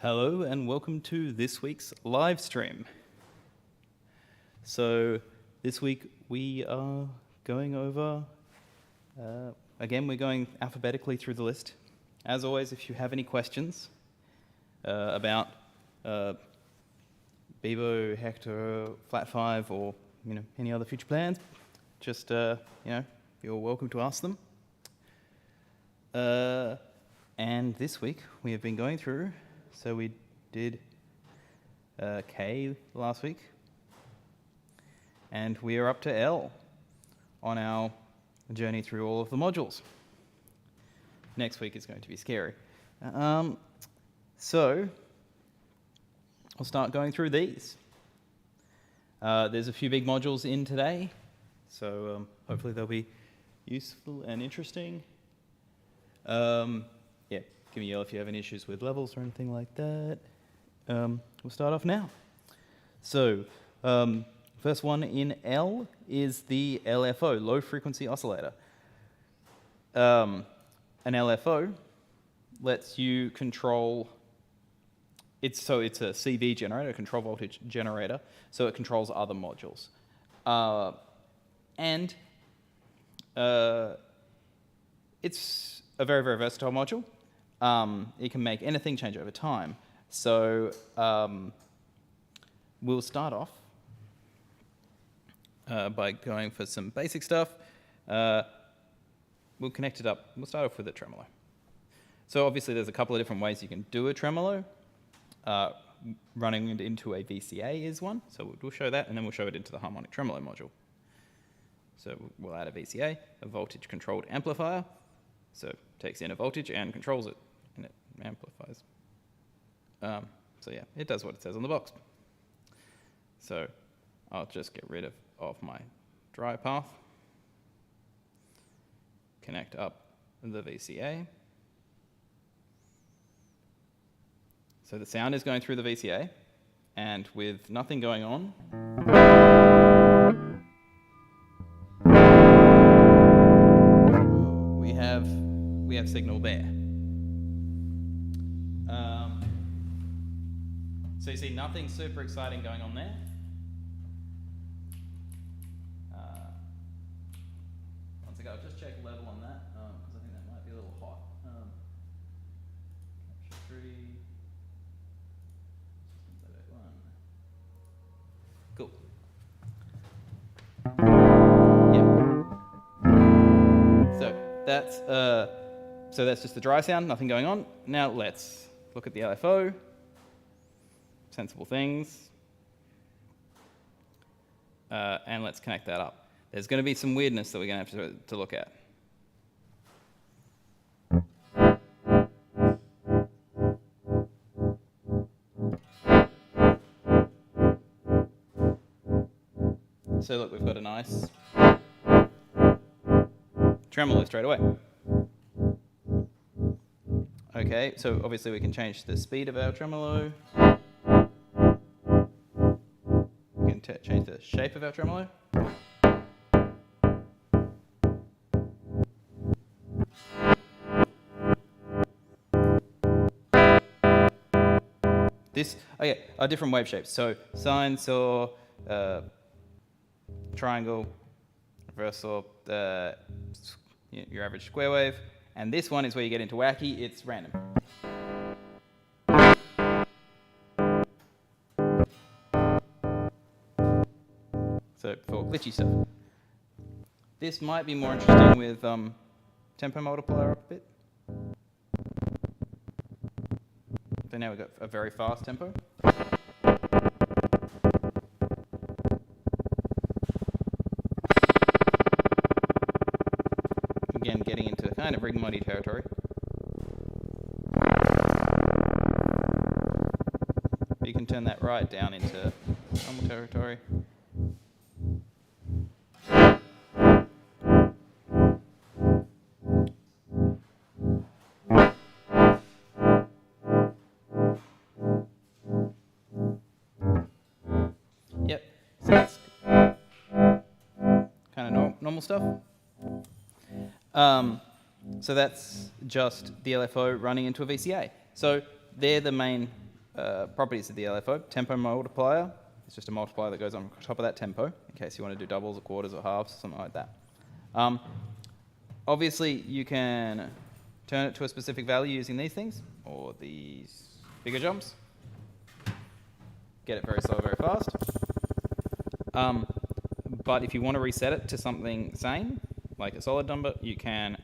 Hello and welcome to this week's live stream. So this week we are going over, again we're going alphabetically through the list. As always, if you have any questions about Beebo, Hector, Flat 5 or any other future plans, just you're welcome to ask them. And this week we have been going through, so we did K last week, and we are up to L on our journey through all of the modules. Next week is going to be scary. So I'll start going through these. There's a few big modules in today, so hopefully they'll be useful and interesting. Give me a yell if you have any issues with levels or anything like that. We'll start off now. So, first one in L is the LFO, low frequency oscillator. An LFO lets you control, it's a CV generator, a control voltage generator, so it controls other modules. It's a very, very versatile module. It can make anything change over time. So we'll start off by going for some basic stuff. We'll connect it up. We'll start off with a tremolo. So obviously there's a couple of different ways you can do a tremolo. Running it into a VCA is one. So we'll show that, and then we'll show it into the harmonic tremolo module. So we'll add a VCA, a voltage controlled amplifier. So it takes in a voltage and controls it, and it amplifies. So yeah, it does what it says on the box. So I'll just get rid of my dry path, connect up the VCA. So the sound is going through the VCA, and with nothing going on, we have signal there. So you see nothing super exciting going on there. Once again, I'll just check level on that, because I think that might be a little hot. Capture 3. Cool. Yeah. So that's just the dry sound, nothing going on. Now let's look at the LFO. Sensible things. And let's connect that up. There's going to be some weirdness that we're going to have to look at. So look, we've got a nice tremolo straight away. Okay, so obviously we can change the speed of our tremolo. We can change the shape of our tremolo. Are different wave shapes. So sine, saw, triangle, reverse saw, your average square wave. And this one is where you get into wacky, it's random. So for glitchy stuff. This might be more interesting with tempo multiplier up a bit. So now we've got a very fast tempo. Again, getting into kind of rig-muddy territory. But you can turn that right down into normal territory. Yep, so that's kind of normal stuff. So that's just the LFO running into a VCA. So they're the main properties of the LFO. Tempo multiplier. It's just a multiplier that goes on top of that tempo, in case you want to do doubles or quarters or halves, something like that. Obviously, you can turn it to a specific value using these things, or these bigger jumps. Get it very slow, very fast. But if you want to reset it to something sane, like a solid number, you can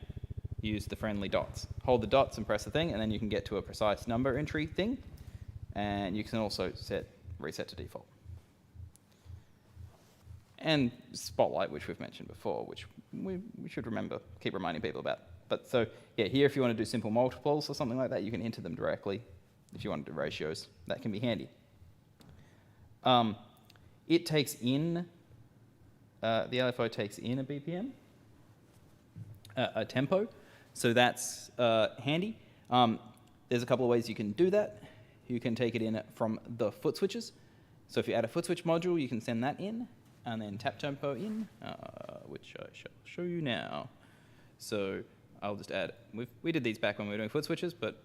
use the friendly dots. Hold the dots and press the thing, and then you can get to a precise number entry thing. And you can also reset to default. And Spotlight, which we've mentioned before, which we should keep reminding people about. But so, yeah, here if you want to do simple multiples or something like that, you can enter them directly. If you want to do ratios, that can be handy. It takes in, the LFO takes in a BPM, a tempo, so that's handy. There's a couple of ways you can do that. You can take it in from the foot switches. So if you add a foot switch module, you can send that in, and then tap tempo in, which I shall show you now. So I'll just add, we did these back when we were doing foot switches, but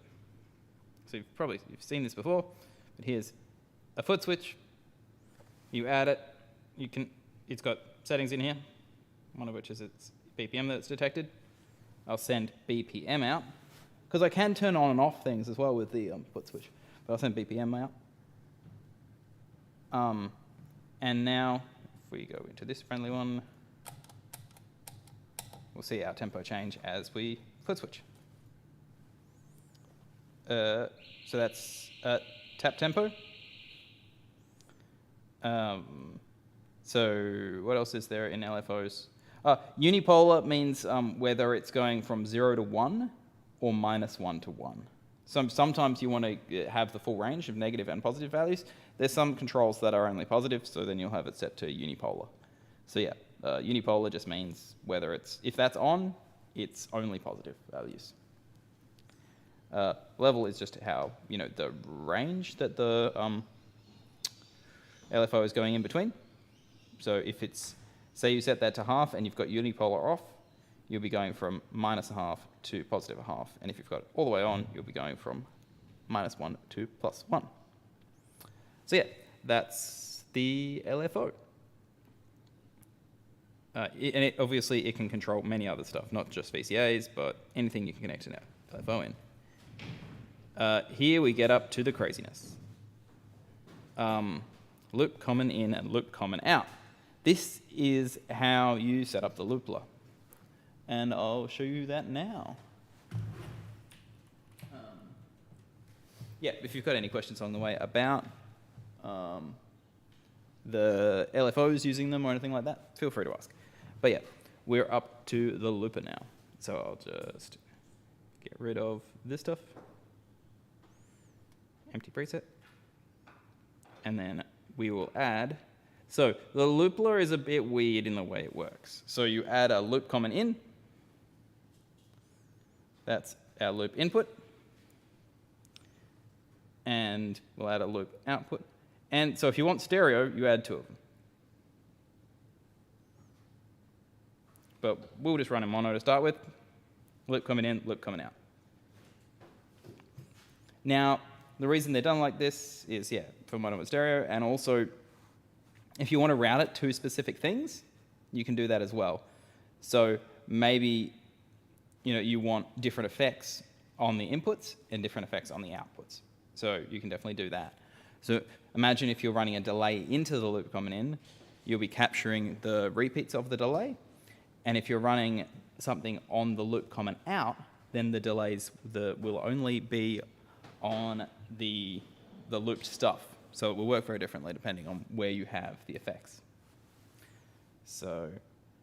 so you've seen this before, but here's a foot switch. You add it, it's got settings in here, one of which is its BPM that it's detected. I'll send BPM out, because I can turn on and off things as well with the foot switch, but I'll send BPM out. And now, if we go into this friendly one, we'll see our tempo change as we foot switch. So that's tap tempo. So what else is there in LFOs? Unipolar means whether it's going from 0 to 1 or -1 to 1. Sometimes you want to have the full range of negative and positive values. There's some controls that are only positive, so then you'll have it set to unipolar. So yeah, unipolar just means whether if that's on, it's only positive values. Level is just how, the range that the LFO is going in between. So if it's, say you set that to half and you've got unipolar off, you'll be going from -0.5 to +0.5. And if you've got it all the way on, you'll be going from -1 to +1. So yeah, that's the LFO. And obviously it can control many other stuff, not just VCAs, but anything you can connect an LFO in. Here we get up to the craziness. Loop common in and loop common out. This is how you set up the Loopler. And I'll show you that now. Yeah, if you've got any questions along the way about the LFOs using them or anything like that, feel free to ask. But yeah, we're up to the looper now. So I'll just get rid of this stuff. Empty preset. And then we will add. So the Loopler is a bit weird in the way it works. So you add a loop common in. That's our loop input. And we'll add a loop output. And so if you want stereo, you add 2 of them. But we'll just run in mono to start with. Loop coming in, loop coming out. Now, the reason they're done like this is, yeah, for mono and stereo, and also if you want to route it to specific things, you can do that as well. So maybe, you want different effects on the inputs and different effects on the outputs. So you can definitely do that. So imagine if you're running a delay into the loop coming in, you'll be capturing the repeats of the delay. And if you're running something on the loop common out, then the delays will only be on the looped stuff. So it will work very differently depending on where you have the effects. So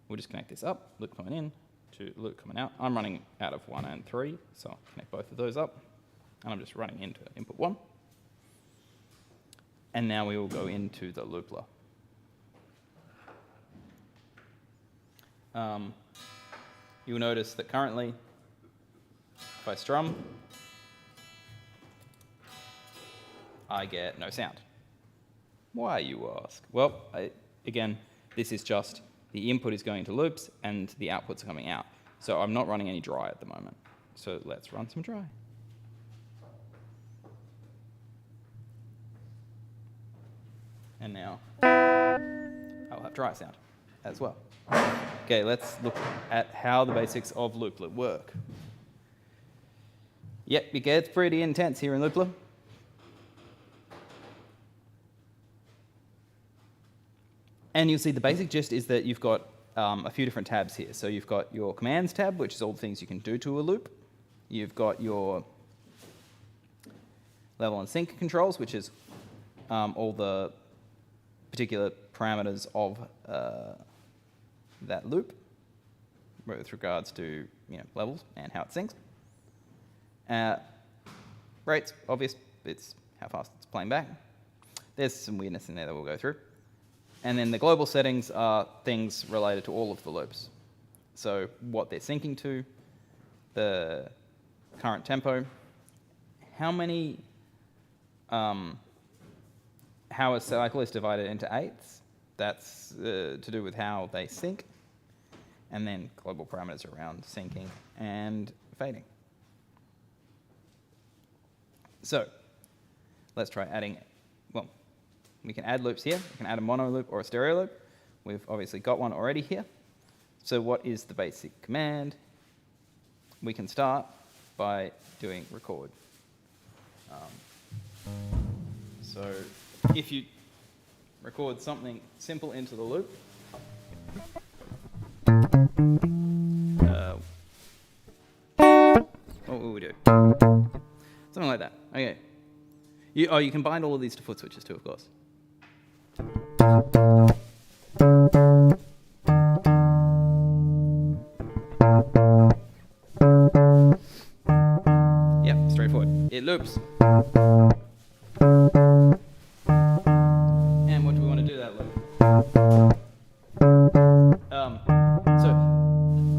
we'll just connect this up, loop coming in to loop coming out. I'm running out of 1 and 3, so I'll connect both of those up. And I'm just running into input 1. And now we will go into the Loopler. You'll notice that currently, if I strum, I get no sound. Why, you ask? Well, again, this is just the input is going to loops and the outputs are coming out. So I'm not running any dry at the moment. So let's run some dry. And now I'll have dry sound as well. Okay, let's look at how the basics of Loopler work. Yep, it gets pretty intense here in Loopler. And you'll see the basic gist is that you've got a few different tabs here. So you've got your commands tab, which is all the things you can do to a loop. You've got your level and sync controls, which is all the particular parameters of that loop with regards to levels and how it syncs. Rates, obvious, it's how fast it's playing back. There's some weirdness in there that we'll go through. And then the global settings are things related to all of the loops. So what they're syncing to, the current tempo, how a cycle is divided into eighths. That's to do with how they sync. And then global parameters around syncing and fading. So let's try adding, well, we can add loops here. We can add a mono loop or a stereo loop. We've obviously got one already here. So what is the basic command? We can start by doing record. So if you record something simple into the loop, what will we do? Something like that. Okay. You can bind all of these to foot switches too, of course. Yep, straightforward. It loops. And what do we want to do that loop? So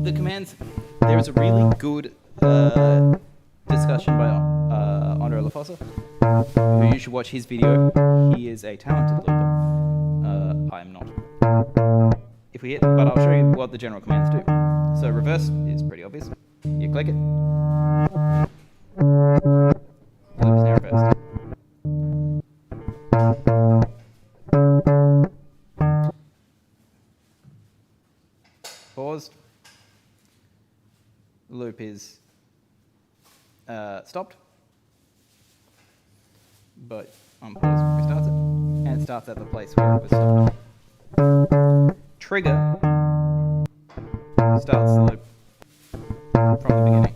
the commands, there is a really good discussion by Andre LaFossa, who you should watch his video. He is a talented looper. I'm not. If we hit, but I'll show you what the general commands do. So reverse is pretty obvious. You click it. The loop is now reversed. Paused. The loop is stopped. But on pause, restarts it, and it starts at the place where it was stopped. Trigger starts the loop from the beginning.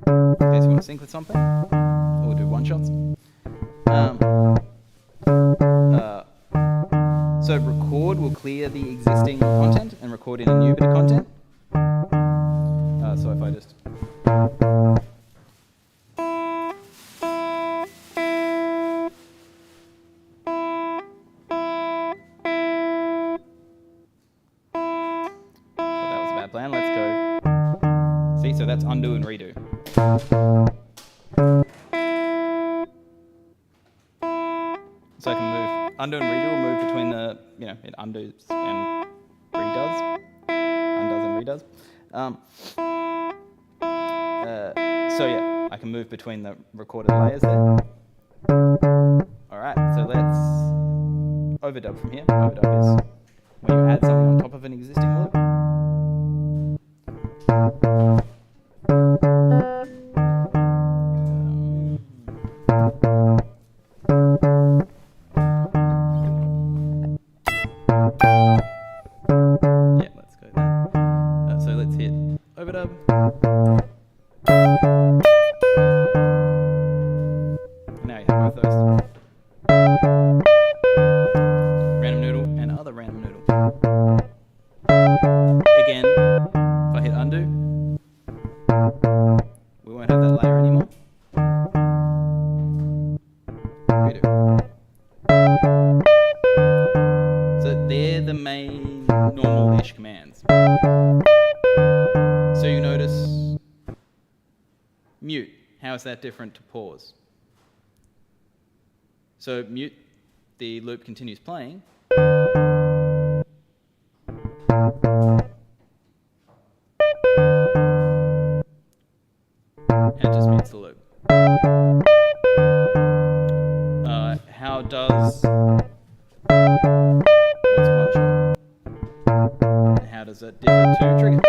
In case you want to sync with something, or do one-shots. So record will clear the existing content and record in a new bit of content. So if I just... plan. Let's go. See, so that's undo and redo. So I can move, undo and redo will move between the, it undoes and redoes. Undoes and redoes. So yeah, I can move between the recorded layers there. Alright, so let's overdub from here. Overdub is when you add something on top of an existing loop. Yeah, let's go there. So let's hit overdub. Now you have both those. Random noodle and other random noodle. Again, if I hit undo, we won't have that layer anymore. Redo. So they're the main normal-ish commands. So you notice mute. How is that different to pause? So mute, the loop continues playing. And just mutes the loop. How how does what's one shot? And how does that differ to trigger?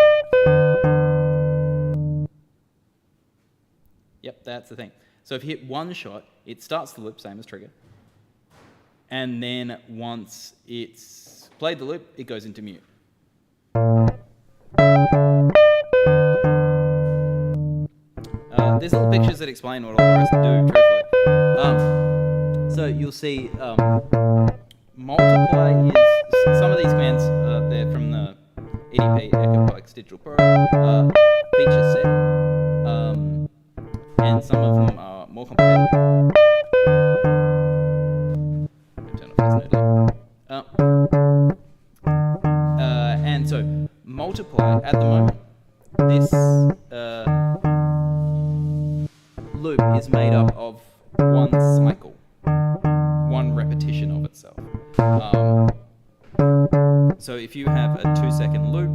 Yep, that's the thing. So if you hit one shot, it starts the loop, same as trigger. And then once it's played the loop, it goes into mute. There's little pictures that explain what all the rest do, truthfully. So you'll see multiply is, some of these commands, they're from the EDP, Ecoplex Digital Pro, feature set, and some of them are more complicated. Turn off this noodle. And so multiply, at the moment, this loop is made up of one cycle, one repetition of itself. So if you have a 2-second loop,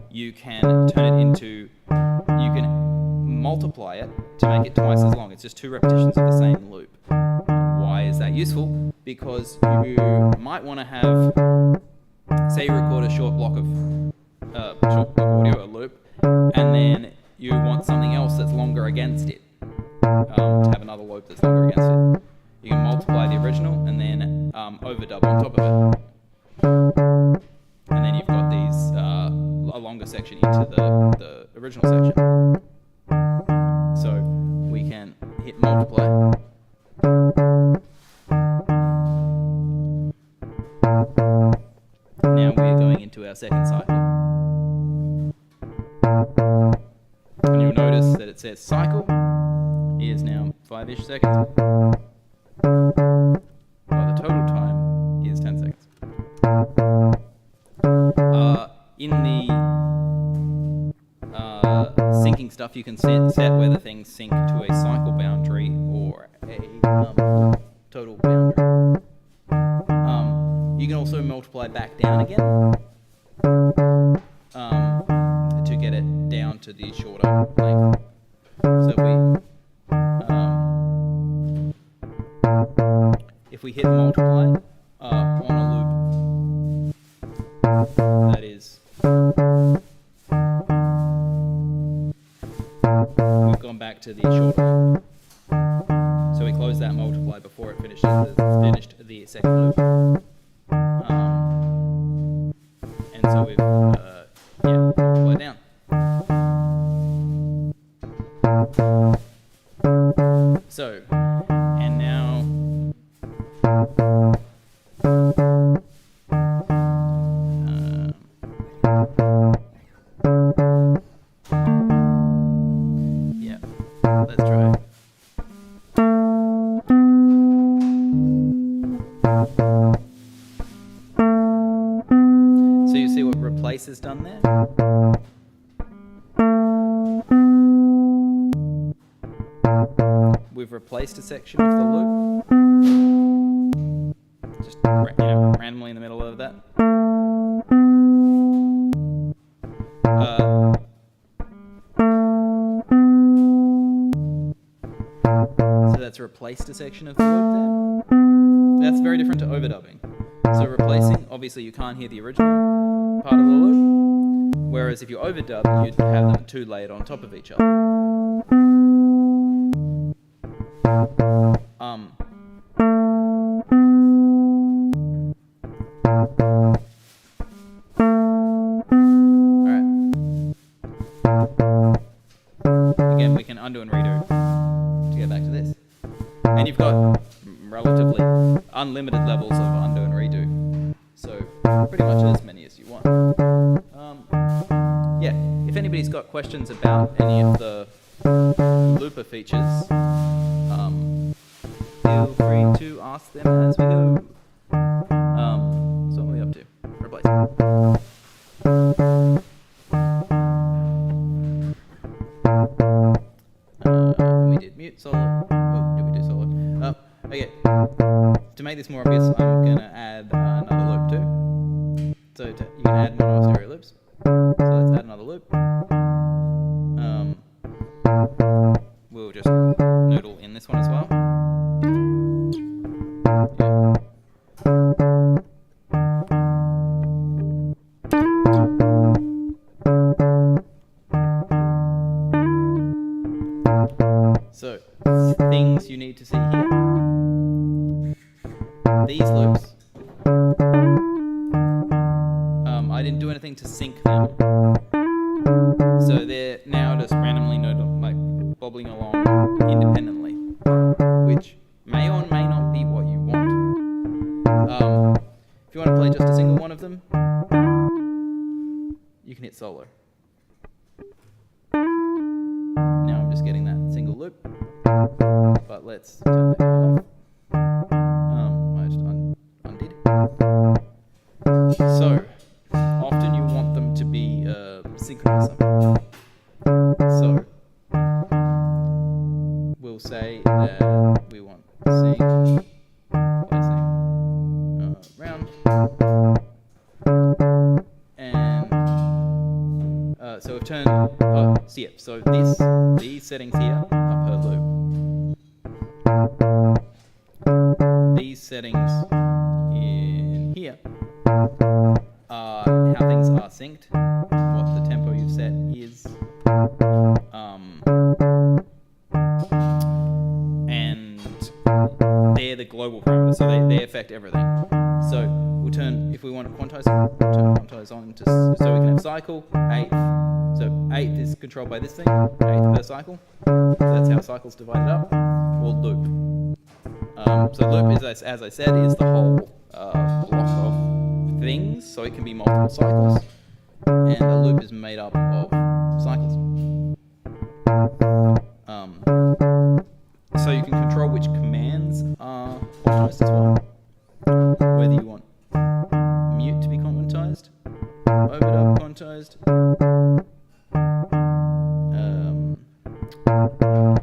you can turn it into, you can multiply it to make it twice as long. It's just 2 repetitions of the same loop. Why is that useful? Because you might want to have, say you record a short block of audio, a loop, and then you want something else that's longer against it, to have another loop that's longer against it. You can multiply the original and then overdub on top of it. And then you've got these, a longer section into the original section. So we can hit multiply. Now we're going into our second cycle. And you'll notice that it says cycle is now 5-ish seconds, while the total time is 10 seconds. In the syncing stuff, you can set whether things sync to a cycle boundary or a total boundary. You can also multiply back down again to get it down to the shorter length. So if we hit multiply on a loop, that is, we've gone back to the shorter length. So we close that multiply before it finished the second loop. And so we've multiplied down. So, and now let's try. So you see what replace has done there? We've replaced a section of the loop, just randomly in the middle of that. So that's replaced a section of the loop there. That's very different to overdubbing. So replacing, obviously you can't hear the original part of the loop, whereas if you overdub, you'd have them 2 layered on top of each other. Again, we can undo and redo to get back to this. And you've got relatively unlimited levels of undo and redo. So pretty much as many as you want. If anybody's got questions about any of the Looper features, feel free to ask them as we go. So what are we up to? Replace. We did mute solo. Oh, did we do solo? Okay. To make this more obvious, I'm going to add another loop too. So you can add mono or stereo loops. So let's add another loop. We'll just noodle in this one as well. And then we'll do mute solo. Oh, did we do solo? Yep. Okay. To make this more obvious, I'm going to add another loop too. So you can add mono or stereo loops. So let's add another loop. We'll just noodle in this one as well. And then we'll do mute solo. need to see here, these loops, I didn't do anything to sync them. So they're now just randomly like bobbling along independently, which may or may not be what you want. If you want to play just a single one of them, you can hit solo. Now I'm just getting that single loop, but let's turn that off. I just undid. So often you want them to be synchronous somehow. So we'll say that we want sync, placing round, and so we've turned. So these settings here are per loop. These settings in here are how things are synced, what the tempo you've set is, and they're the global parameters, so they affect everything. So we'll turn, if we want to quantize, we'll turn quantize on to, so we can have cycle, eighth. So eighth is controlled by this thing, eighth per cycle. So that's how cycles divided up, or loop. So loop is, as I said, is the whole block of things, so it can be multiple cycles, and a loop is made up of cycles. So you can control which commands are quantized as well, whether you want mute to be quantized, overdub quantized.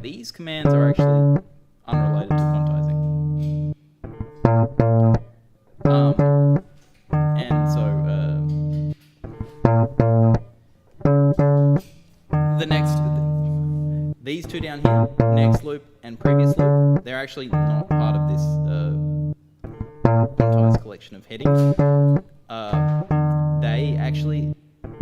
These commands are actually unrelated to quantizing. And so the next, these two down here, next loop and previous loop, they're actually not part of this quantized collection of headings. They actually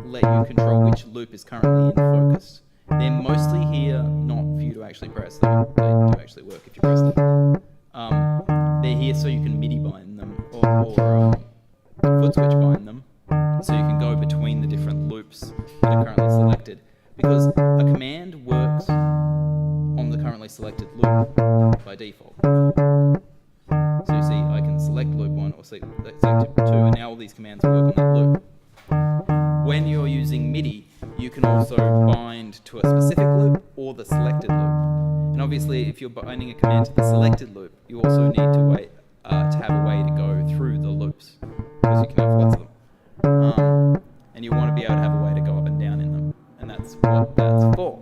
let you control which loop is currently in focus. They're mostly here not for you to actually press them. They do actually work if you press them. They're here so you can Midi bind them or foot switch bind them, so you can go between the different loops that are currently selected. Because a command works on the currently selected loop by default. So you see, I can select loop 1 or select loop 2, and now all these commands work on that loop. When you're using Midi, you can also bind to a specific loop or the selected loop. And obviously, if you're binding a command to the selected loop, you also need to have a way to go through the loops, because you can have lots of them. And you want to be able to have a way to go up and down in them, and that's what that's for.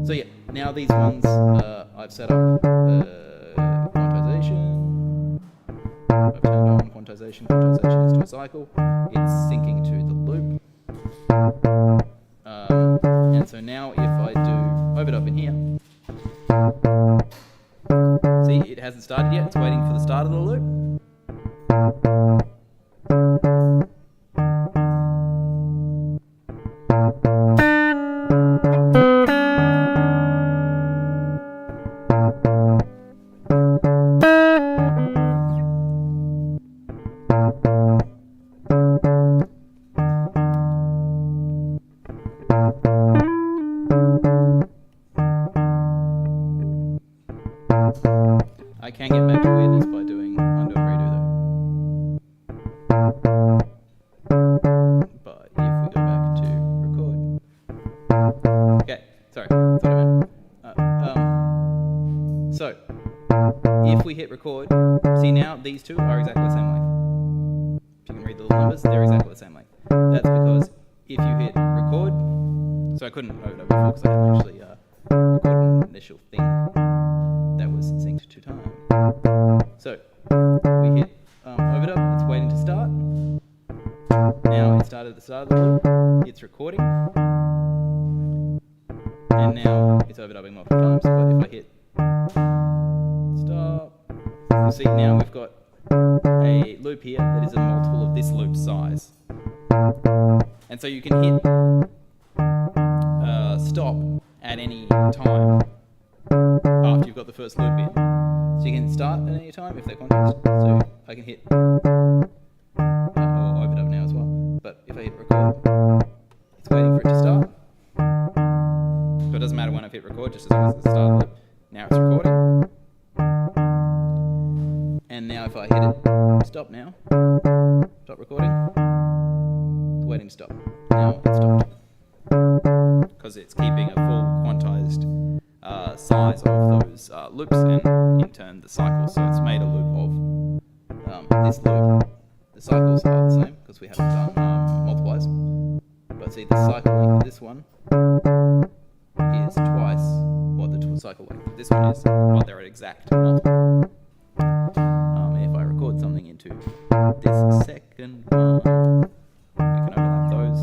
So yeah, now these ones I've set up quantization. I've turned on quantization. Quantization is to a cycle. It's syncing to the loop. And so now if I do overdub in here, see, it hasn't started yet. It's waiting for the start of the loop. I can get back to weirdness by doing undo and redo though. But if we go back to record. Okay, sorry, that's what I meant. So, if we hit record, see now these two are exactly the same length. If you can read the little numbers, they're exactly the same length. That's because if you hit record, so I couldn't overdub before because I hadn't actually recorded an initial thing that was synced to time. So we hit overdub, it's waiting to start. Now it started at the start of the loop, it's recording. And now it's overdubbing multiple times, but if I hit stop, you'll see now we've got a loop here that is a multiple of this loop size. And so you can hit stop at any time after you've got the first loop in. So you can start at any time if they're quantized. So I can hit, or open up now as well. But if I hit record, it's waiting for it to start. So it doesn't matter when I've hit record, just as long as it's the start of the loop. Now it's recording. And now if I hit it, stop now, stop recording, it's waiting to stop. Now it's stopped. Because it's keeping a full quantized size of those loops, and in turn the cycles. So it's made a loop of this loop. The cycles are the same because we haven't done multiplies. But see, the cycle length of this one is twice what the cycle length of this one is, but they're at exact multiple. And if I record something into this second one, we can overlap those.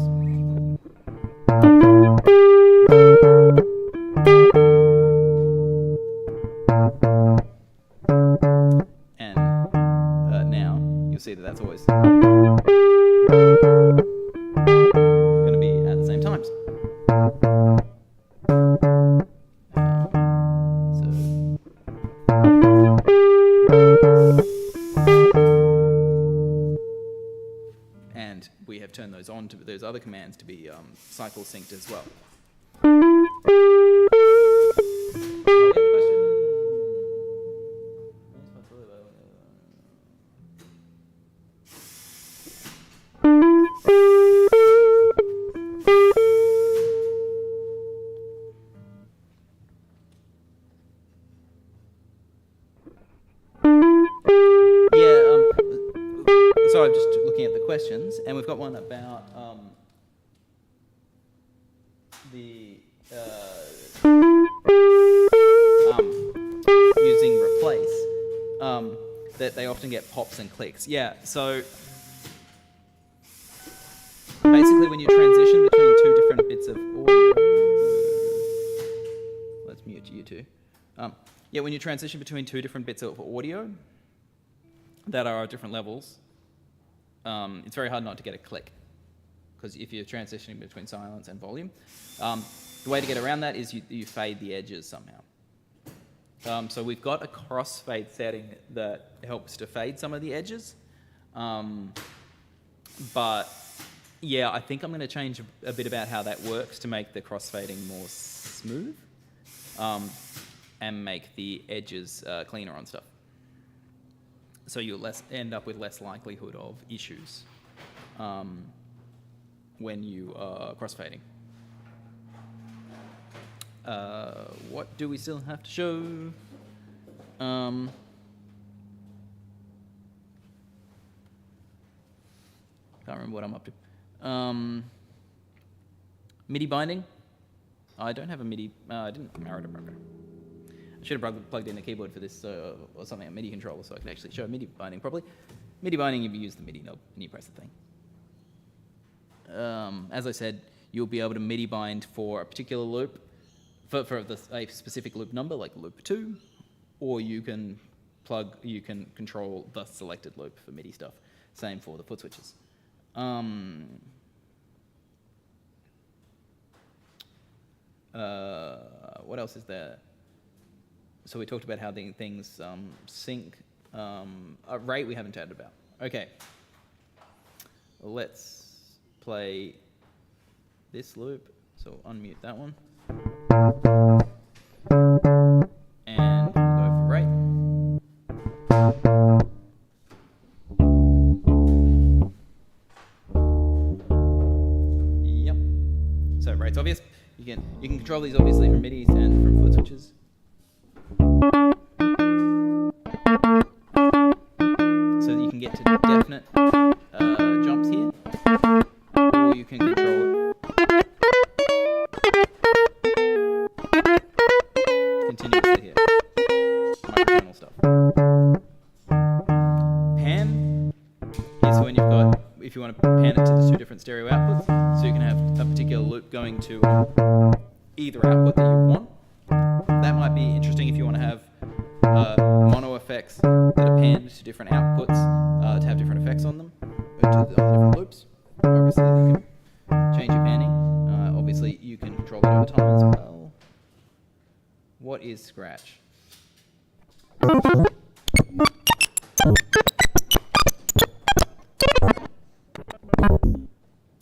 And now you'll see that that's always going to be at the same times. And we have turned those on to those other commands to be cycle synced as well. So I'm just looking at the questions, and we've got one about using replace, that they often get pops and clicks. Yeah, so basically when you transition between two different bits of audio, let's mute you two. Yeah, when you transition between two different bits of audio that are at different levels, it's very hard not to get a click, because if you're transitioning between silence and volume, the way to get around that is you fade the edges somehow. So we've got a crossfade setting that helps to fade some of the edges, but yeah, I think I'm going to change a bit about how that works to make the crossfading more smooth, and make the edges cleaner on stuff. So you'll end up with less likelihood of issues when you are crossfading. What do we still have to show? Can't remember what I'm up to. MIDI binding. I don't have a MIDI. I didn't marry it properly. I should have plugged in a keyboard for this or something, a MIDI controller, so I can actually show MIDI binding properly. MIDI binding, you use the MIDI knob and you press the thing. As I said, you'll be able to MIDI bind for a particular loop, for a specific loop number, like loop 2, or you can control the selected loop for MIDI stuff. Same for the foot switches. What else is there? So we talked about how things sync. Rate we haven't chatted about. Okay. Let's play this loop. So unmute that one. And we'll go for rate. Yep. So rate's obvious. You can control these obviously from MIDIs and from foot switches. So that you can get to definite jumps here, or you can control it continuously here. Microtonal stuff. Pan is when you've got, if you want to pan it to the two different stereo outputs, so you can have a particular loop going to either output that you want. That might be interesting if you want to have mono effects that are panned to different outputs to have different effects on them, to different loops. Obviously, you can change your panning. Obviously, you can control that over time as well. What is scratch?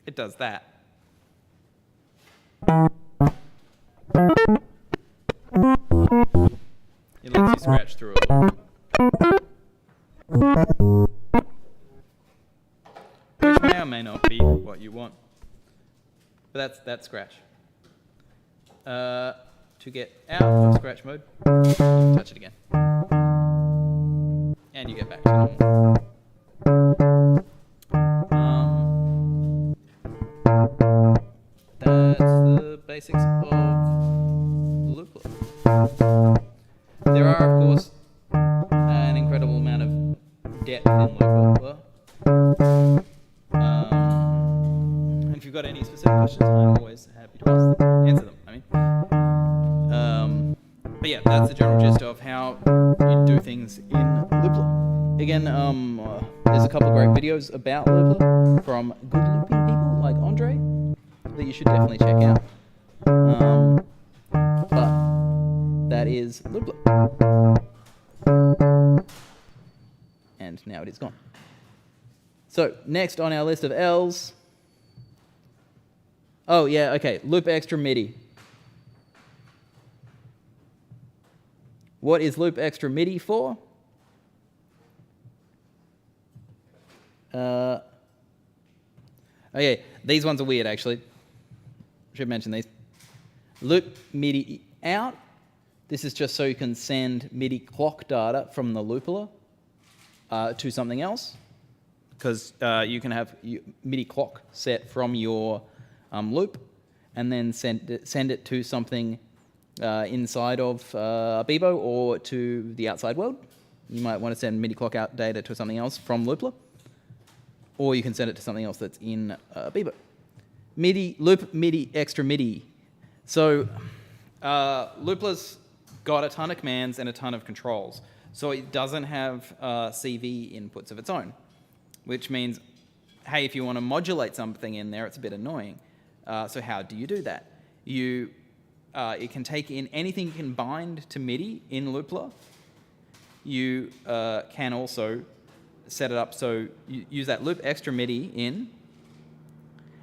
It does that. It lets you scratch through a loop. Which may or may not be what you want. But that's scratch. To get out of scratch mode, touch it again. And you get back to normal. That's the basics of Loopler. There are, of course, an incredible amount of depth in Loopler. And if you've got any specific questions, I'm always happy to answer them. But yeah, that's the general gist of how you do things in Loopler. Again, there's a couple of great videos about Loopler from good looping people like Andre that you should definitely check out. But that is Loopler. And now it is gone. So next on our list of L's. Oh yeah, okay. Loop extra MIDI. What is loop extra MIDI for? Okay, these ones are weird actually. Should mention these. Loop MIDI out. This is just so you can send MIDI clock data from the Loopler to something else. Because you can have MIDI clock set from your loop and then send it to something inside of Beebo or to the outside world. You might want to send MIDI clock out data to something else from Loopler. Or you can send it to something else that's in Beebo. Loop MIDI extra MIDI. So Loopler's got a ton of commands and a ton of controls. So it doesn't have CV inputs of its own. Which means, hey, if you want to modulate something in there, it's a bit annoying. So how do you do that? It can take in anything you can bind to MIDI in Loopler. You can also set it up so you use that loop extra MIDI in.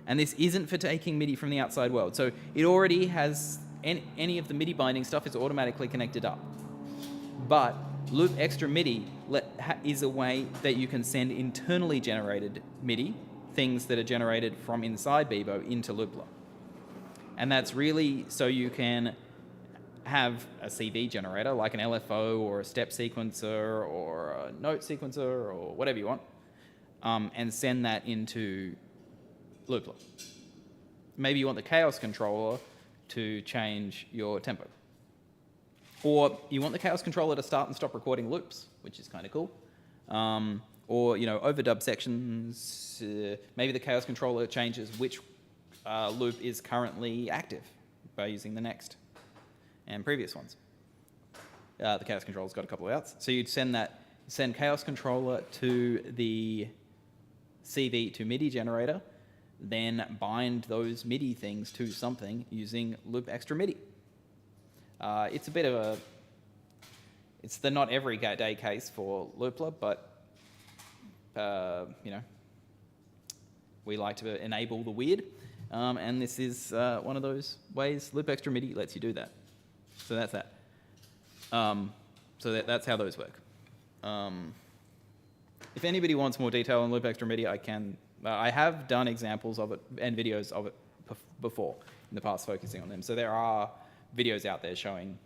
And this isn't for taking MIDI from the outside world. So it already has any of the MIDI binding stuff is automatically connected up. But loop extra MIDI is a way that you can send internally generated MIDI, things that are generated from inside Beebo, into Loopler. And that's really so you can have a CV generator, like an LFO or a step sequencer or a note sequencer or whatever you want, and send that into Loopler. Maybe you want the chaos controller to change your tempo. Or you want the chaos controller to start and stop recording loops, which is kind of cool. Or, overdub sections. Maybe the chaos controller changes which loop is currently active by using the next and previous ones. The chaos controller's got a couple of outs. So you'd send chaos controller to the CV to MIDI generator, then bind those MIDI things to something using loop extra MIDI. It's a bit of it's the not every day case for Loopler, but we like to enable the weird, and this is one of those ways. Loop extra MIDI lets you do that. So that's that. That's how those work. If anybody wants more detail on loop extra MIDI, I have done examples of it and videos of it before in the past, focusing on them. So there are videos out there showing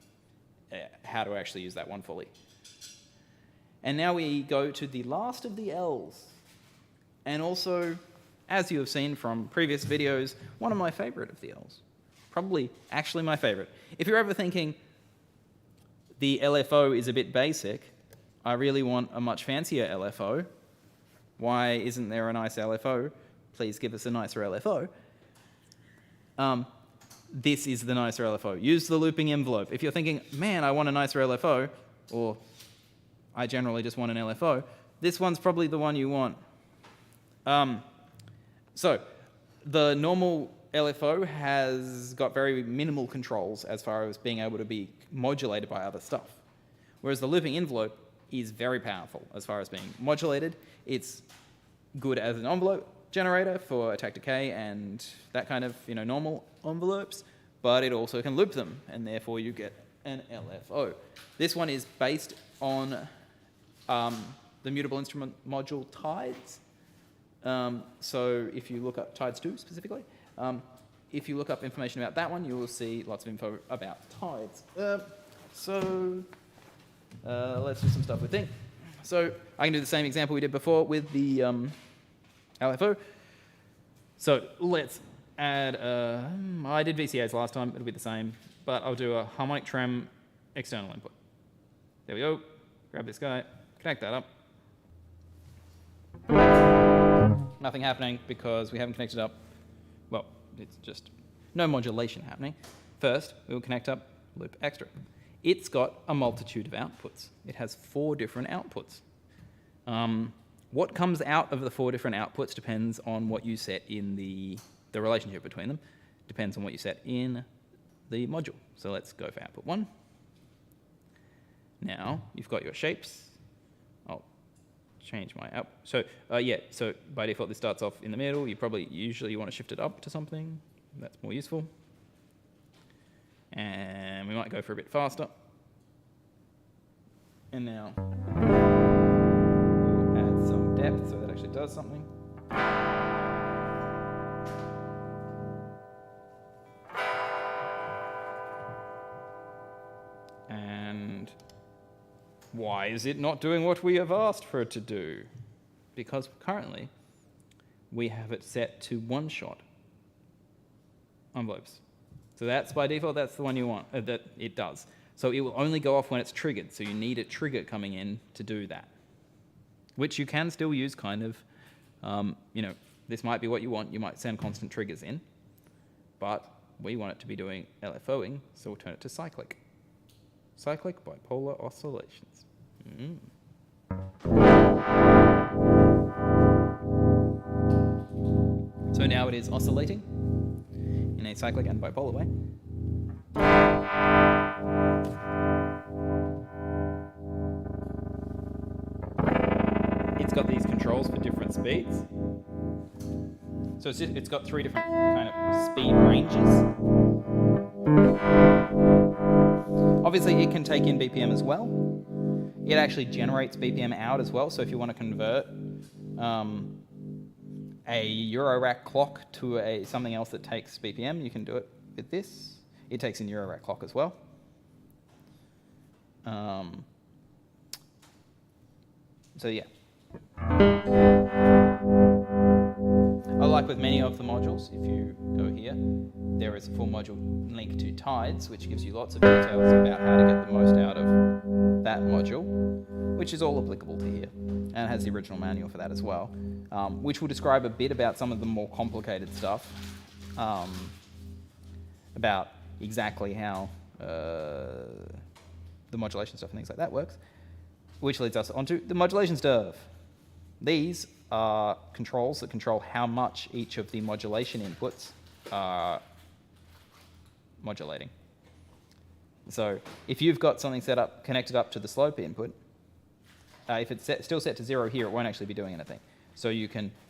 how to actually use that one fully. And now we go to the last of the L's. And also, as you have seen from previous videos, one of my favorite of the L's. Probably actually my favorite. If you're ever thinking the LFO is a bit basic, I really want a much fancier LFO. Why isn't there a nice LFO? Please give us a nicer LFO. This is the nicer LFO. Use the looping envelope. If you're thinking, man, I want a nicer LFO, or I generally just want an LFO, this one's probably the one you want. So the normal LFO has got very minimal controls as far as being able to be modulated by other stuff. Whereas the looping envelope is very powerful as far as being modulated. It's good as an envelope generator for attack decay and that kind of normal envelopes, but it also can loop them, and therefore you get an LFO. This one is based on the mutable instrument module tides. So if you look up tides 2 specifically, if you look up information about that one, you will see lots of info about tides. Let's do some stuff with thing. So I can do the same example we did before with the LFO. So let's add, I did VCAs last time, it'll be the same, but I'll do a harmonic trem external input. There we go, grab this guy, connect that up. Nothing happening because we haven't connected up. Well, it's just no modulation happening. First, we will connect up loop extra. It's got a multitude of outputs. It has 4 different outputs. What comes out of the 4 different outputs depends on what you set in the relationship between them. Depends on what you set in the module. So let's go for output 1. Now, you've got your shapes. I'll change my output. So so by default this starts off in the middle. You usually want to shift it up to something. That's more useful. And we might go for a bit faster. And now we'll add some depth so that actually does something. And why is it not doing what we have asked for it to do? Because currently we have it set to one-shot envelopes. So that's by default, that's the one you want, that it does. So it will only go off when it's triggered. So you need a trigger coming in to do that, which you can still use kind of, this might be what you want. You might send constant triggers in, but we want it to be doing LFOing, so we'll turn it to cyclic. Cyclic bipolar oscillations. So now it is oscillating in a cyclic and bipolar way. It's got these controls for different speeds. So it's got 3 different kind of speed ranges. Obviously, it can take in BPM as well. It actually generates BPM out as well. So if you want to convert a Eurorack clock to something else that takes BPM, you can do it with this. It takes in Eurorack clock as well. So yeah. Like with many of the modules, if you go here, there is a full module linked to tides, which gives you lots of details about how to get the most out of that module, which is all applicable to here, and it has the original manual for that as well, which will describe a bit about some of the more complicated stuff, about exactly how the modulation stuff and things like that works, which leads us onto the modulation stuff. These are controls that control how much each of the modulation inputs are modulating. So if you've got something connected up to the slope input, if it's still set to 0 here, it won't actually be doing anything. So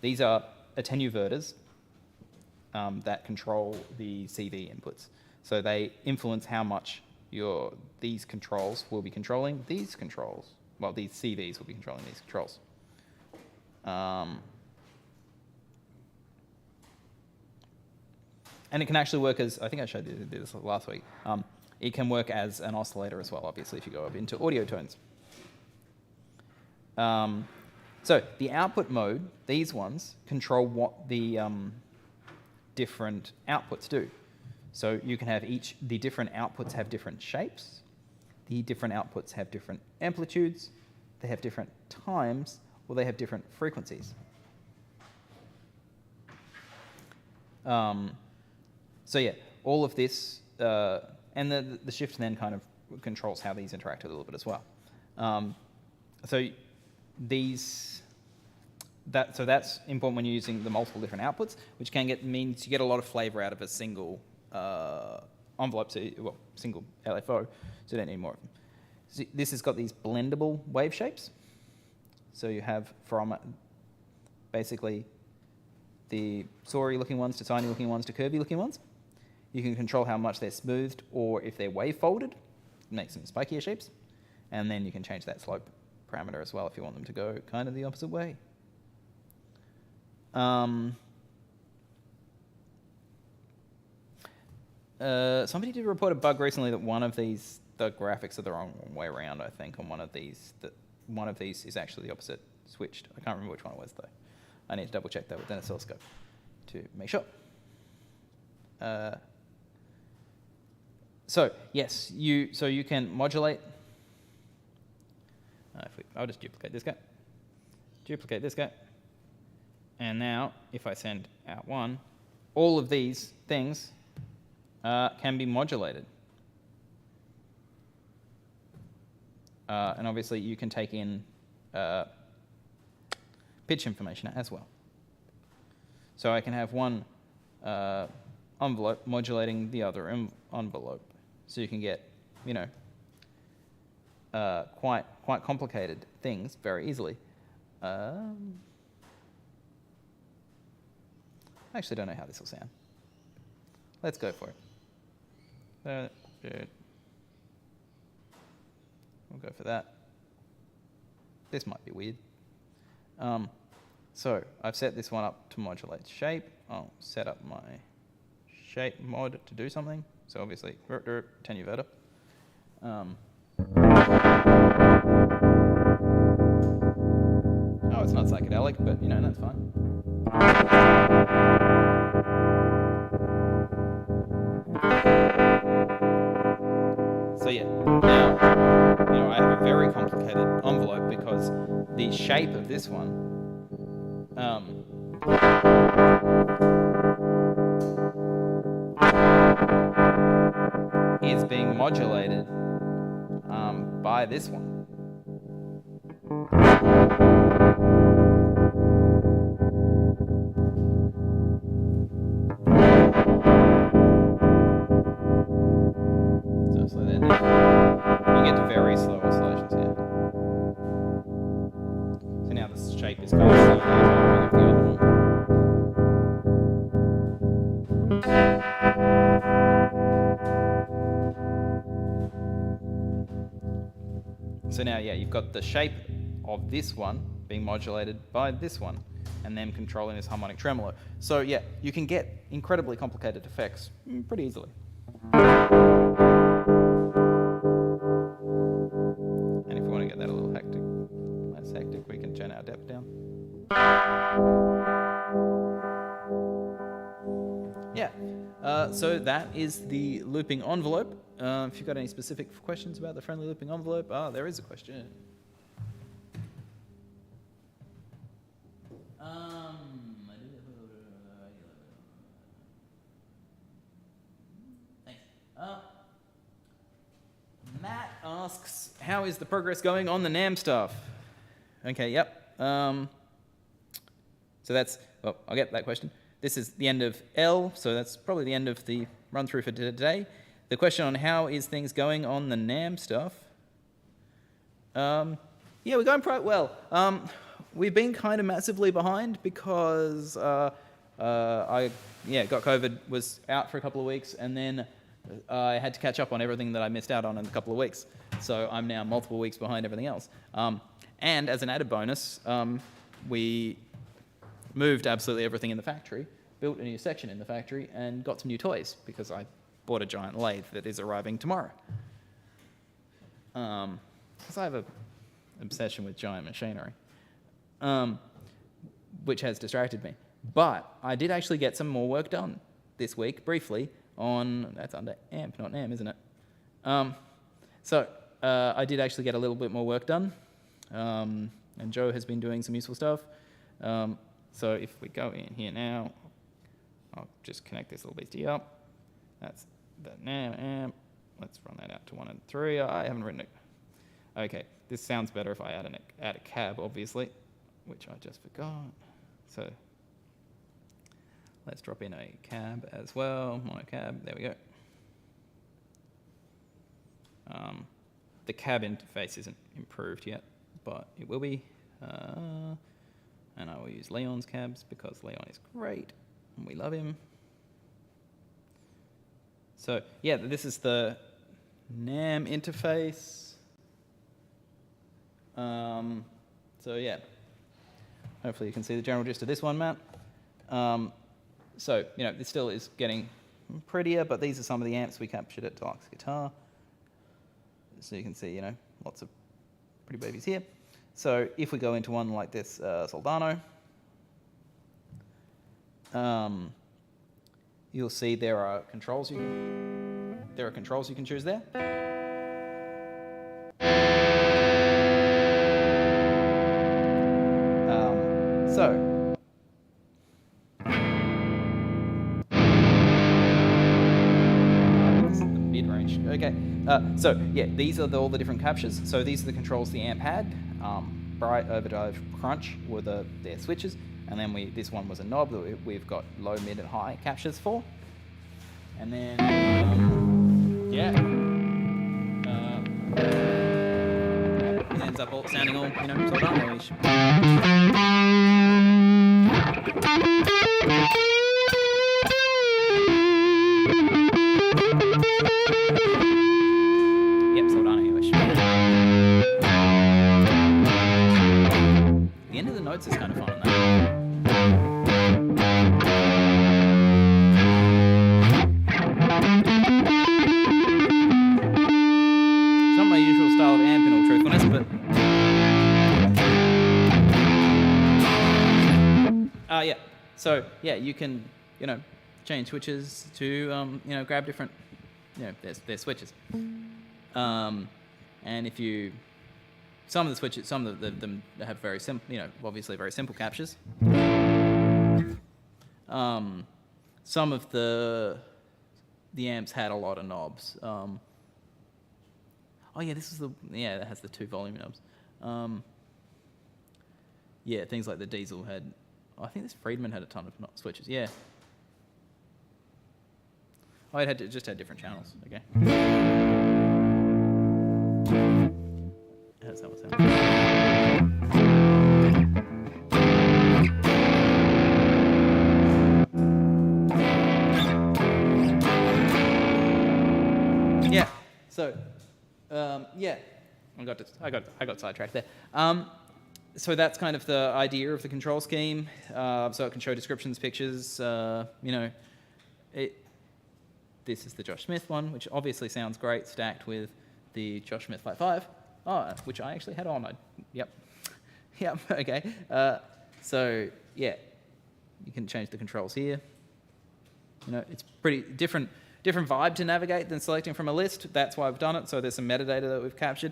these are attenuverters that control the CV inputs. So they influence how much these controls will be controlling these controls. Well, these CVs will be controlling these controls. And it can actually work as, I think I showed you this last week, it can work as an oscillator as well, obviously, if you go up into audio tones. So the output mode, these ones, control what the different outputs do. So you can have the different outputs have different shapes, the different outputs have different amplitudes, they have different times, or they have different frequencies. So yeah, all of this, and the shift then kind of controls how these interact a little bit as well. So these So that's important when you're using the multiple different outputs, which means you get a lot of flavor out of a single envelope, single LFO, so you don't need more of them. So this has got these blendable wave shapes. So you have from basically the sorry looking ones to tiny looking ones to curvy looking ones. You can control how much they're smoothed or if they're wave folded, make some spikier shapes. And then you can change that slope parameter as well if you want them to go kind of the opposite way. Somebody did report a bug recently that one of these, the graphics are the wrong way around, I think, on one of these. That one of these is actually the opposite switched. I can't remember which one it was, though. I need to double check that with an oscilloscope to make sure. So yes, you can modulate. I'll just duplicate this guy, and now if I send out one, all of these things can be modulated. And obviously you can take in pitch information as well. So I can have one envelope modulating the other envelope. So you can get, you know, quite complicated things very easily. I actually don't know how this will sound. Let's go for it. We'll go for that. This might be weird. So I've set this one up to modulate shape. I'll set up my shape mod to do something. So obviously, tenuverter. Oh, it's not psychedelic, but you know, that's fine. So yeah, now, you know, I have a very complicated envelope because the shape of this one is being modulated by this one. So slow that down. You get very slow oscillations here. So now the shape is kind of slow down with the other one. So now, yeah, you've got the shape of this one being modulated by this one, and then controlling this harmonic tremolo. So yeah, you can get incredibly complicated effects pretty easily. And if we want to get that a little less hectic, we can turn our depth down. Yeah, so that is the looping envelope. If you've got any specific questions about the friendly looping envelope, there is a question. Thanks. Matt asks, how is the progress going on the NAM stuff? Okay, yep. So that's, well, I'll get that question. This is the end of L, so that's probably the end of the run through for today. The question on how is things going on the NAM stuff. Yeah, we're going quite well. We've been kind of massively behind because I got COVID, was out for a couple of weeks, and then I had to catch up on everything that I missed out on in a couple of weeks. So I'm now multiple weeks behind everything else. And as an added bonus, we moved absolutely everything in the factory, built a new section in the factory, and got some new toys because I bought a giant lathe that is arriving tomorrow. Because I have an obsession with giant machinery, which has distracted me. But I did actually get some more work done this week, briefly, on, that's under AMP, not NAM, isn't it? So I did actually get a little bit more work done, and Joe has been doing some useful stuff. So if we go in here now, I'll just connect this little beastie up. That's the NAM amp. Let's run that out to 1 and 3. I haven't written it. Okay, this sounds better if I add a cab, obviously. which I just forgot. So let's drop in a cab as well, mono cab, there we go. The cab interface isn't improved yet, but it will be. And I will use Leon's cabs because Leon is great and we love him. So yeah, this is the NAM interface. So yeah, hopefully you can see the general gist of this one, Matt. So, you know, this still is getting prettier, but these are some of the amps we captured at Deluxe Guitar. So you can see, you know, lots of pretty babies here. So if we go into one like this Soldano, you'll see there are controls you can choose there. This is the mid-range. Okay. So yeah, these are all the different captures. So these are the controls the amp had. Bright, overdrive, crunch were their switches, and then this one was a knob that we've got low, mid, and high captures for. And then it ends up all sounding all, you know, Soldano-ish. Yep, Soldano-ish. The end of the notes is kind of fun on that. It's not my usual style of amp in all truthfulness, but yeah. So yeah, you can, you know, change switches to you know, grab different, you know, there's switches. And if you, some of the switches, some of them have very simple, you know, obviously very simple captures. Some of the amps had a lot of knobs. Oh yeah, this is that has the 2 volume knobs. Yeah, things like the Diesel had, I think this Friedman had a ton of switches. Yeah. Oh, it just had different channels. Okay. How's that one sound? Yeah. So, yeah, I got sidetracked there. So that's kind of the idea of the control scheme. So it can show descriptions, pictures. You know, this is the Josh Smith one, which obviously sounds great, stacked with the Josh Smith 5.5. Oh, which I actually had on. Yep. Okay. So yeah, you can change the controls here. You know, it's pretty different vibe to navigate than selecting from a list. That's why I've done it. So there's some metadata that we've captured.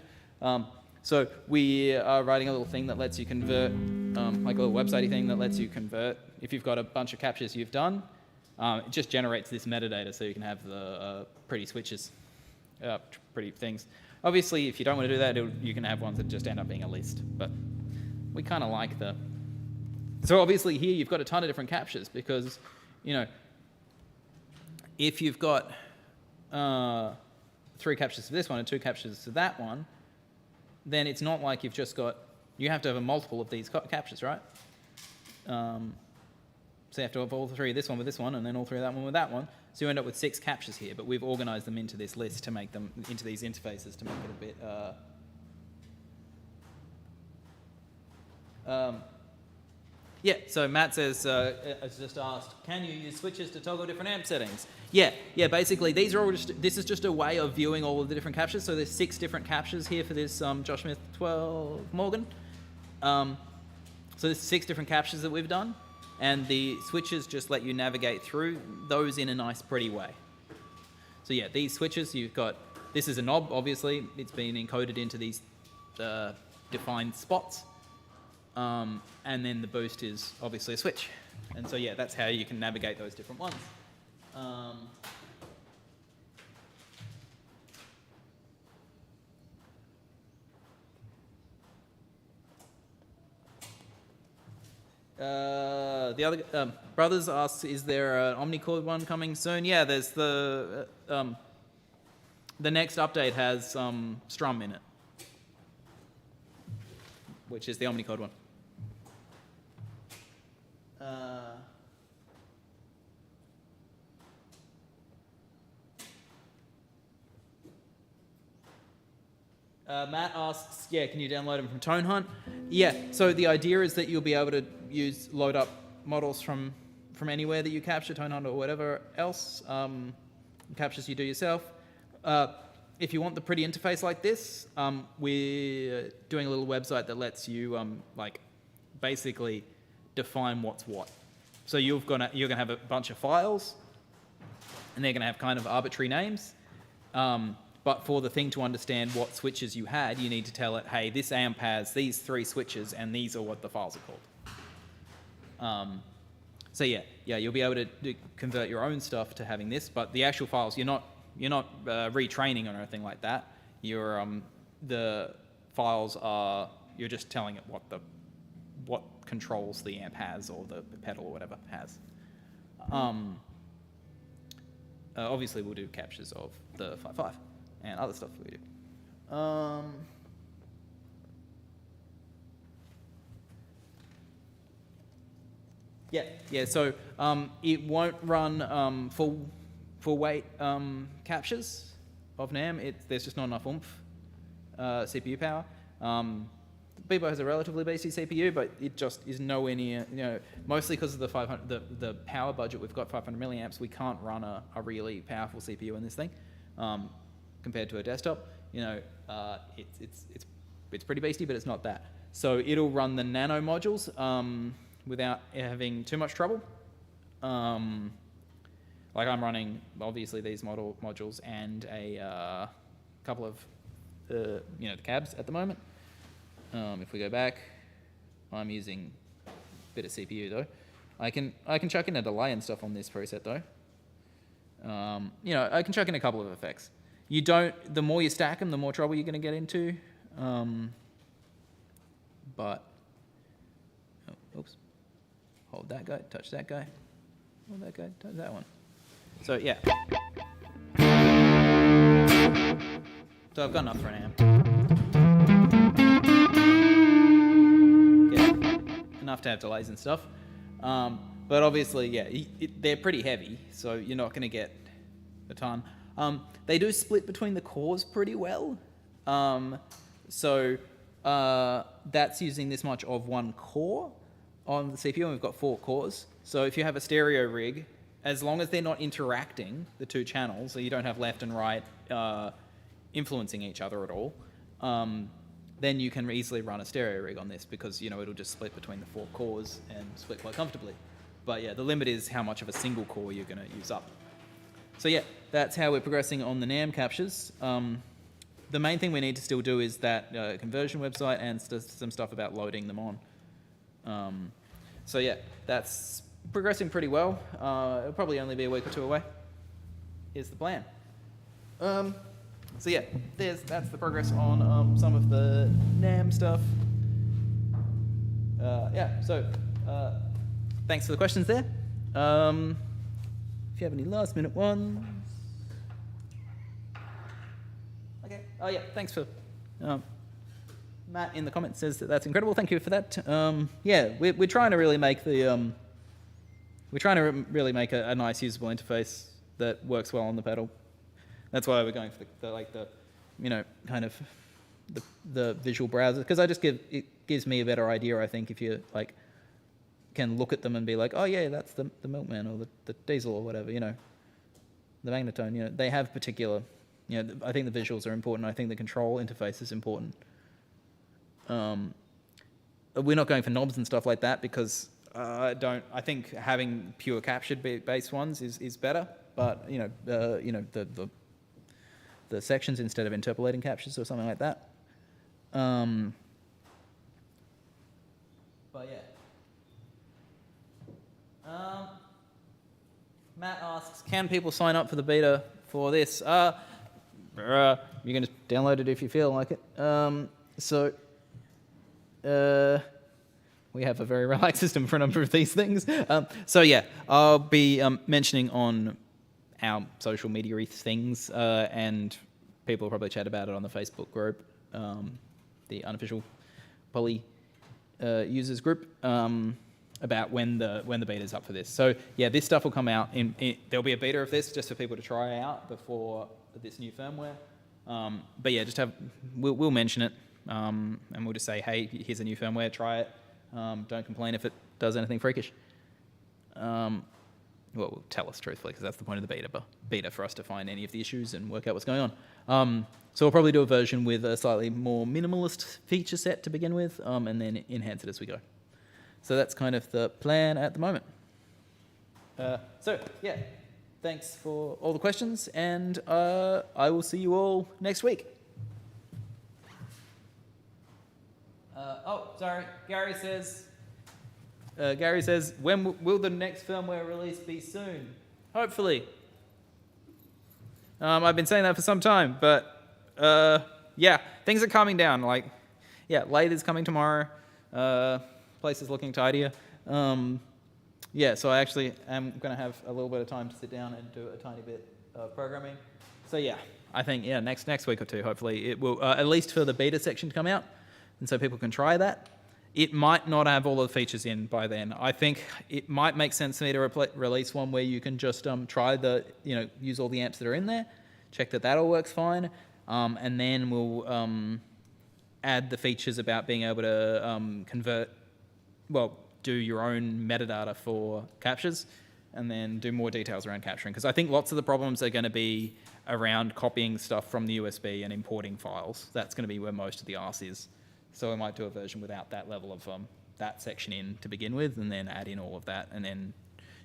So we are writing a little thing that lets you convert, like a little website-y thing that lets you convert. If you've got a bunch of captures you've done, it just generates this metadata so you can have the pretty switches, pretty things. Obviously, if you don't want to do that, you can have ones that just end up being a list. But we kind of like the... So obviously here you've got a ton of different captures because, you know, if you've got 3 captures to this one and 2 captures to that one, then it's not like you've just got... You have to have a multiple of these captures, right? So you have to have all 3 of this one with this one and then all 3 of that one with that one. So you end up with 6 captures here, but we've organized them into this list to make them into these interfaces to make it a bit... Yeah, so Matt says, has just asked, can you use switches to toggle different amp settings? Yeah, basically these are all this is just a way of viewing all of the different captures. So there's 6 different captures here for this Josh Smith 12 Morgan. So there's 6 different captures that we've done, and the switches just let you navigate through those in a nice, pretty way. So yeah, these switches, you've got, this is a knob, obviously, it's been encoded into these defined spots. And then the boost is obviously a switch. And so yeah, that's how you can navigate those different ones. The other brothers asks, is there an omnichord one coming soon? Yeah, there's the next update has Strum in it, which is the omnichord one. Matt asks, yeah, can you download them from Tone Hunt? Yeah, so the idea is that you'll be able to load up models from anywhere that you capture, Tone Hunt or whatever else, captures you do yourself. If you want the pretty interface like this, we're doing a little website that lets you basically define what's what. So you're gonna have a bunch of files, and they're gonna have kind of arbitrary names. But for the thing to understand what switches you had, you need to tell it, hey, this AMP has these 3 switches, and these are what the files are called. So yeah, you'll be able to convert your own stuff to having this, but the actual files, you're not retraining or anything like that. The files are, you're just telling it what controls the amp has, or the pedal or whatever has. Obviously, we'll do captures of the 5.5 and other stuff we do. So it won't run full weight captures of NAM. There's just not enough oomph CPU power. Beebo has a relatively beefy CPU, but it just is nowhere near, mostly because of the power budget. We've got 500 milliamps. We can't run a really powerful CPU in this thing compared to a desktop. It's pretty beastie, but it's not that. So it'll run the nano modules without having too much trouble. Like I'm running, obviously, these modules and a couple of the cabs at the moment. If we go back, I'm using a bit of CPU though. I can chuck in a delay and stuff on this preset though. I can chuck in a couple of effects. The more you stack them, the more trouble you're going to get into. Oops. Hold that guy, touch that guy. Hold that guy, touch that one. So yeah. So I've got enough for an amp. Enough to have delays and stuff. But obviously, yeah, they're pretty heavy, so you're not going to get a ton. They do split between the cores pretty well. So that's using this much of one core on the CPU, and we've got 4 cores. So if you have a stereo rig, as long as they're not interacting, the 2 channels, so you don't have left and right influencing each other at all, then you can easily run a stereo rig on this because, it'll just split between the 4 cores and split quite comfortably. But yeah, the limit is how much of a single core you're going to use up. So yeah, that's how we're progressing on the NAM captures. The main thing we need to still do is that conversion website and some stuff about loading them on. So yeah, that's progressing pretty well. It'll probably only be a week or 2 away, is the plan. So yeah, that's the progress on some of the NAM stuff. Thanks for the questions there. If you have any last minute ones. Okay. Oh yeah, thanks for Matt in the comments says that's incredible. Thank you for that. We're trying to really make a nice usable interface that works well on the pedal. That's why we're going for the visual browser, because it gives me a better idea, I think, if you can look at them and be like, oh yeah, that's the Milkman or the Diesel or whatever, the Magnetone. They have particular, I think the visuals are important. I think the control interface is important. We're not going for knobs and stuff like that because I think having pure captured based ones is better. But the sections instead of interpolating captures or something like that. But yeah. Matt asks, can people sign up for the beta for this? You can just download it if you feel like it. we have a very relaxed system for a number of these things. So yeah, I'll be mentioning on our social media things, and people will probably chat about it on the Facebook group, the unofficial Poly users group, about when the beta's up for this. So yeah, this stuff will come out. There'll be a beta of this just for people to try out before this new firmware. But yeah, we'll mention it, and we'll just say, hey, here's a new firmware, try it. Don't complain if it does anything freakish. Well, tell us truthfully, because that's the point of the beta for us to find any of the issues and work out what's going on. So we'll probably do a version with a slightly more minimalist feature set to begin with, and then enhance it as we go. So that's kind of the plan at the moment. So yeah, thanks for all the questions, and I will see you all next week. Sorry, Gary says, when will the next firmware release be soon? Hopefully. I've been saying that for some time, but yeah, things are calming down. Like, yeah, lather's coming tomorrow. Place is looking tidier. Yeah, so I actually am going to have a little bit of time to sit down and do a tiny bit of programming. So yeah, I think next week or two, hopefully it will, at least for the beta section to come out, and so people can try that. It might not have all the features in by then. I think it might make sense for me to release one where you can just try use all the amps that are in there, check that all works fine, and then we'll add the features about being able to do your own metadata for captures, and then do more details around capturing. Because I think lots of the problems are going to be around copying stuff from the USB and importing files. That's going to be where most of the arse is. So I might do a version without that level of that section in to begin with, and then add in all of that, and then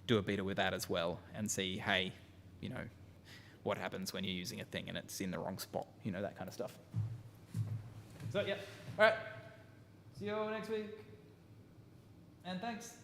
do a beta with that as well, and see, hey, what happens when you're using a thing and it's in the wrong spot, that kind of stuff. So yeah, all right. See you all next week, and thanks.